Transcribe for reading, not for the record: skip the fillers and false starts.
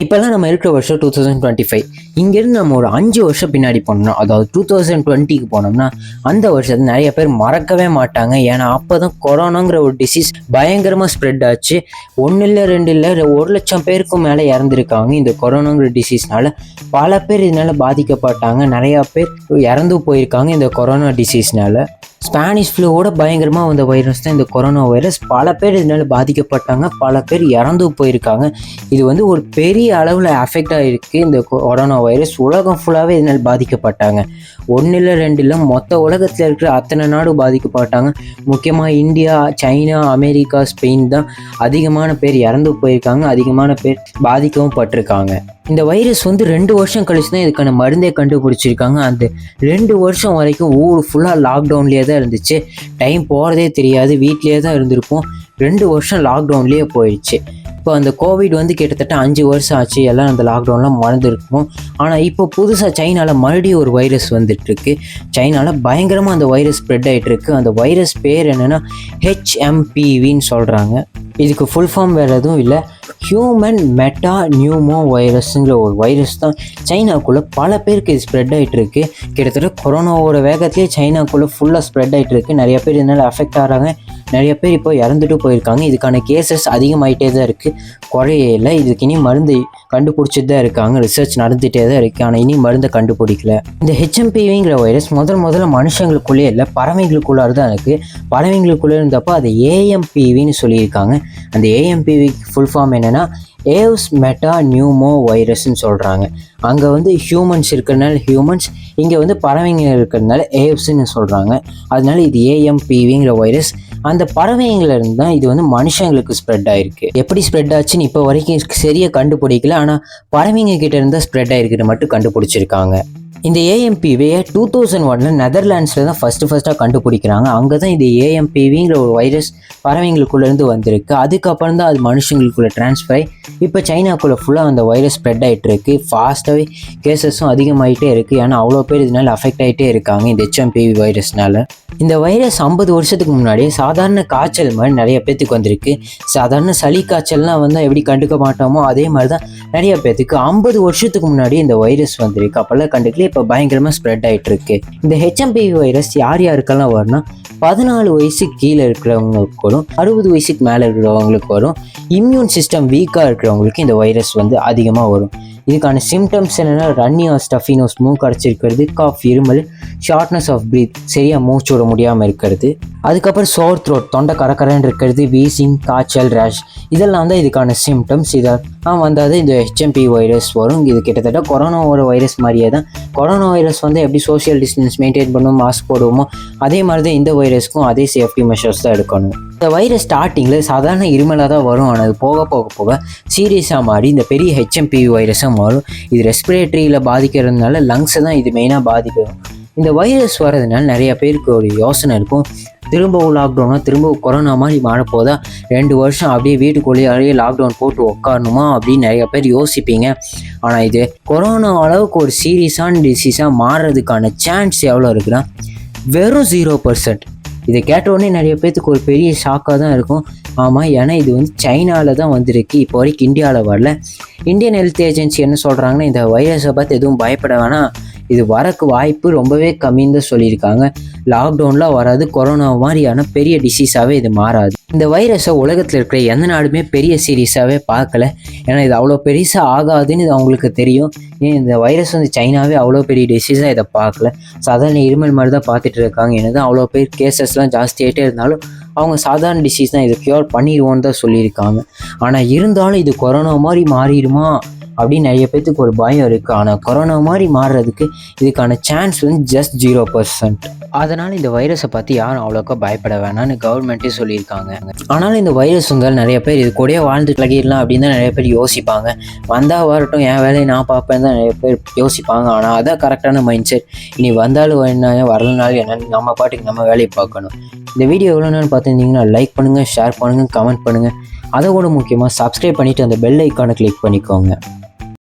இப்போல்லாம் நம்ம இருக்கிற வருஷம் 2025. இங்கேருந்து நம்ம ஒரு 5 வருஷம் பின்னாடி போனோம்னா, அதாவது 2020க்கு போனோம்னா, அந்த வருஷத்தை நிறைய பேர் மறக்கவே மாட்டாங்க. ஏன்னா அப்போ தான் கொரோனாங்கிற ஒரு டிசீஸ் பயங்கரமாக ஸ்ப்ரெட் ஆச்சு. 1 இல்லை 2 இல்லை 1 லட்சம் பேருக்கும் மேலே இறந்துருக்காங்க. இந்த கொரோனாங்கிற டிசீஸ்னால பல பேர் இதனால் பாதிக்கப்பட்டாங்க. நிறையா பேர் இறந்து போயிருக்காங்க இந்த கொரோனா டிசீஸ்னால. ஸ்பானிஷ் ஃப்ளூவோட பயங்கரமாக வந்த வைரஸ் தான் இந்த கொரோனா வைரஸ். பல பேர் இதனால் பாதிக்கப்பட்டாங்க, பல பேர் இறந்து போயிருக்காங்க. இது வந்து ஒரு பெரிய அளவில் அஃபெக்ட் ஆகிருக்கு. இந்த கொரோனா வைரஸ் உலகம் ஃபுல்லாகவே இதனால் பாதிக்கப்பட்டாங்க. 1 இல்லை 2 இல்லை மொத்த உலகத்தில் இருக்கிற அத்தனை நாடு பாதிக்கப்பட்டாங்க. முக்கியமாக இந்தியா, சைனா, அமெரிக்கா, ஸ்பெயின் தான் அதிகமான பேர் இறந்து போயிருக்காங்க, அதிகமான பேர் பாதிக்கவும் பட்டிருக்காங்க. இந்த வைரஸ் வந்து 2 வருஷம் கழிச்சு தான் இதுக்கான மருந்தே கண்டுபிடிச்சிருக்காங்க. அந்த 2 வருஷம் வரைக்கும் ஊர் ஃபுல்லாக லாக்டவுன்லேயே தான் இருந்துச்சு. டைம் போகிறதே தெரியாது, வீட்லேயே தான் இருந்திருப்போம். 2 வருஷம் லாக்டவுன்லேயே போயிடுச்சு. இப்போ அந்த கோவிட் வந்து கிட்டத்தட்ட 5 வருஷம் ஆச்சு, எல்லாம் அந்த லாக்டவுன்லாம் மறந்துருக்கும். ஆனால் இப்போ புதுசாக சைனாவில் மறுபடியும் ஒரு வைரஸ் வந்துட்டுருக்கு. சைனாவில் பயங்கரமாக அந்த வைரஸ் ஸ்ப்ரெட் ஆகிட்டுருக்கு. அந்த வைரஸ் பேர் என்னென்னா HMPVன்னு சொல்கிறாங்க. இதுக்கு ஃபுல் ஃபார்ம் வேறு எதுவும் இல்லை, ஹியூமன் மெட்டா நியூமோ வைரஸுங்கிற ஒரு வைரஸ் தான் சைனாக்குள்ளே பல பேருக்கு இது ஸ்ப்ரெட் ஆகிட்டுருக்கு. கிட்டத்தட்ட கொரோனாவோட வேகத்துலேயே சைனாக்குள்ளே ஃபுல்லாக ஸ்ப்ரெட் ஆகிட்டுருக்கு. நிறைய பேர் இதனால் அஃபெக்ட் ஆகிறாங்க, நிறைய பேர் இப்போ இறந்துட்டு போயிருக்காங்க. இதுக்கான கேசஸ் அதிகமாகிட்டே தான் இருக்குது, குறையே இல்லை. இதுக்கு இனி மருந்து கண்டுபிடிச்சிட்டு தான் இருக்காங்க, ரிசர்ச் நடந்துகிட்டே தான் இருக்குது. ஆனால் இனி மருந்தை கண்டுபிடிக்கல. இந்த HMPVங்கிற வைரஸ் முதல்ல மனுஷங்களுக்குள்ளே இல்லை, பறவைங்களுக்குள்ளார தான் இருக்குது. பறவைங்களுக்குள்ளே இருந்தப்போ அது AMPVன்னு சொல்லியிருக்காங்க. அந்த AMPV ஃபுல் ஃபார்ம் என்னென்னா ஏவ்ஸ் மெட்டா நியூமோ வைரஸ்ன்னு சொல்கிறாங்க. அங்கே வந்து ஹியூமன்ஸ் இருக்கிறதுனால ஹியூமன்ஸ், இங்கே வந்து பறவைங்க இருக்கிறதுனால ஏவ்ஸ்ன்னு சொல்கிறாங்க. அதனால இது AMPVங்கிற வைரஸ் அந்த பறவைங்கள்லேருந்து தான் இது வந்து மனுஷங்களுக்கு ஸ்ப்ரெட் ஆகிருக்கு. எப்படி ஸ்ப்ரெட் ஆச்சுன்னு இப்போ வரைக்கும் சரியாக கண்டுபிடிக்கல. ஆனால் பறவைங்க கிட்ட இருந்தால் ஸ்ப்ரெட் ஆகிருக்குன்னு மட்டும் கண்டுபிடிச்சிருக்காங்க. இந்த AMPVயை 2001 நெதர்லாண்ட்ஸில் தான் ஃபஸ்ட்டாக கண்டுபிடிக்கிறாங்க. அங்கே தான் இது AMPVங்கிற ஒரு வைரஸ் பறவைங்களுக்குள்ளேருந்து வந்திருக்கு. அதுக்கப்புறம் தான் அது மனுஷங்களுக்குள்ளே ட்ரான்ஸ்ஃபர் ஆகி இப்போ சைனாக்குள்ளே ஃபுல்லாக அந்த வைரஸ் ஸ்ப்ரெட் ஆகிட்டு இருக்குது. ஃபாஸ்ட்டாகவே கேசஸும் அதிகமாகிட்டே இருக்குது. ஏன்னா அவ்வளோ பேர் இதனால் அஃபெக்ட் ஆகிட்டே இருக்காங்க இந்த HMPV வைரஸ்னால. இந்த வைரஸ் 50 வருஷத்துக்கு முன்னாடியே சாதாரண காய்ச்சல் மாதிரி நிறைய பேத்துக்கு வந்திருக்கு. சாதாரண சளி காய்ச்சல்லாம் வந்தால் எப்படி கண்டுக்க மாட்டோமோ அதே மாதிரி தான் நிறைய பேத்துக்கு 50 வருஷத்துக்கு முன்னாடி இந்த வைரஸ் வந்திருக்கு. அப்போல்லாம் கண்டுக்கல, இப்போ பயங்கரமாக ஸ்ப்ரெட் ஆகிட்டு இருக்கு. இந்த HMPV வைரஸ் யாருக்கெல்லாம் வரும்னா 14 வயசுக்கு கீழே இருக்கிறவங்களுக்கு வரும், 60 வயசுக்கு மேலே இருக்கிறவங்களுக்கு வரும். இம்யூன் சிஸ்டம் வீக்காக இருக்கிறவங்களுக்கு இந்த வைரஸ் வந்து அதிகமாக வரும். இதுக்கான சிம்டம்ஸ் என்னென்னா ரன்னி ஆர் ஸ்டஃபி நோஸ், மூக்கு அடைச்சிருக்கிறது, காஃப், இருமல், ஷார்ட்னஸ் ஆஃப் பிரீத், சரியாக மூச்சு விட முடியாமல் இருக்கிறது. அதுக்கப்புறம் சோர் த்ரோட், தொண்டை கரக்கரன்னு இருக்கிறது, வீசிங், காய்ச்சல், ரேஷ், இதெல்லாம் தான் இதுக்கான சிம்டம்ஸ். இதெல்லாம் வந்தால் இந்த HMPV வைரஸ் வரும். இது கிட்டத்தட்ட கொரோனாவோட வைரஸ் மாதிரியே தான். கொரோனா வைரஸ் வந்து எப்படி சோஷியல் டிஸ்டன்ஸ் மெயின்டைன் பண்ணுவோம், மாஸ்க் போடுவோமோ அதே மாதிரி தான் இந்த வைரஸ்க்கும் அதே சேஃப்டி மெஷர்ஸ் தான் எடுக்கணும். இந்த வைரஸ் ஸ்டார்டிங்கில் சாதாரண இருமலாக தான் வரும். ஆனால் அது போக சீரியஸாக மாறி இந்த பெரிய HMPV வைரஸாக மாறும். இது ரெஸ்பிரேட்டரியில் பாதிக்கிறதுனால லங்ஸை தான் இது மெயினாக பாதிக்கும். இந்த வைரஸ் வர்றதுனால நிறைய பேருக்கு ஒரு யோசனை இருக்கும், திரும்பவும் லாக்டவுனாக திரும்பவும் கொரோனா மாதிரி மாறப்போதா, 2 வருஷம் அப்படியே வீட்டுக்குள்ளேயே லாக்டவுன் போட்டு உட்காரணுமா அப்படின்னு நிறைய பேர் யோசிப்பீங்க. ஆனால் இது கொரோனா அளவுக்கு ஒரு சீரியஸான டிசீஸாக மாறுறதுக்கான சான்ஸ் எவ்வளோ இருக்குன்னா வெறும் 0%. இதை கேட்டவுடனே நிறைய பேர்த்துக்கு ஒரு பெரிய ஷாக்காக தான் இருக்கும். ஆமாம், ஏன்னா இது வந்து சைனாவில் தான் வந்திருக்கு, இப்போ வரைக்கும் இந்தியாவில் வரல. இந்தியன் ஹெல்த் ஏஜென்சி என்ன சொல்கிறாங்கன்னா, இந்த வைரஸை பார்த்து எதுவும் பயப்பட வேணாம், இது வரக்கு வாய்ப்பு ரொம்பவே கம்மின்னு தான் சொல்லியிருக்காங்க. லாக்டவுனில் வராது, கொரோனா மாதிரியான பெரிய டிசீஸாகவே இது மாறாது. இந்த வைரஸை உலகத்தில் இருக்கிற எந்த நாடுமே பெரிய சீரியஸாகவே பார்க்கல. ஏன்னா இது அவ்வளோ பெருசாக ஆகாதுன்னு இது அவங்களுக்கு தெரியும். ஏன் இந்த வைரஸ் வந்து சைனாவே அவ்வளோ பெரிய டிசீஸாக இதை பார்க்கல, சாதாரண இருமல் மாதிரி தான் பார்த்துட்டு இருக்காங்க. என்னதான் அவ்வளோ பேர் கேசஸ்லாம் ஜாஸ்தியாகிட்டே இருந்தாலும் அவங்க சாதாரண டிசீஸ் தான், இதை க்யூர் பண்ணிடுவோன்னு தான் சொல்லியிருக்காங்க. ஆனால் இருந்தாலும் இது கொரோனா மாதிரி மாறிடுமா அப்படின்னு நிறைய பேர்த்துக்கு ஒரு பயம் இருக்குது. ஆனால் கொரோனா மாதிரி மாறுறதுக்கு இதுக்கான சான்ஸ் வந்து ஜஸ்ட் 0%. அதனால் இந்த வைரஸை பற்றி யாரும் அவ்வளோக்கா பயப்பட வேணாம்னு கவர்மெண்ட்டே சொல்லியிருக்காங்க. ஆனாலும் இந்த வைரஸ் வந்தால் நிறைய பேர் இது கூடயே வாழ்ந்து பழகிடலாம் அப்படின்னு தான் நிறைய பேர் யோசிப்பாங்க. வந்தால் வரட்டும், என் வேலையை நான் பார்ப்பேன் தான் நிறைய பேர் யோசிப்பாங்க. ஆனால் அதான் கரெக்டான மைண்ட் செட். இனி வந்தாலும் என்ன, வரலனாலும் என்னன்னு நம்ம பாட்டுக்கு நம்ம வேலையை பார்க்கணும். இந்த வீடியோ எவ்வளோ நேரம் பார்த்துருந்தீங்கன்னா லைக் பண்ணுங்கள், ஷேர் பண்ணுங்கள், கமெண்ட் பண்ணுங்கள். அதை கூட முக்கியமாக சப்ஸ்கிரைப் பண்ணிவிட்டு அந்த பெல் ஐக்கானை கிளிக் பண்ணிக்கோங்க.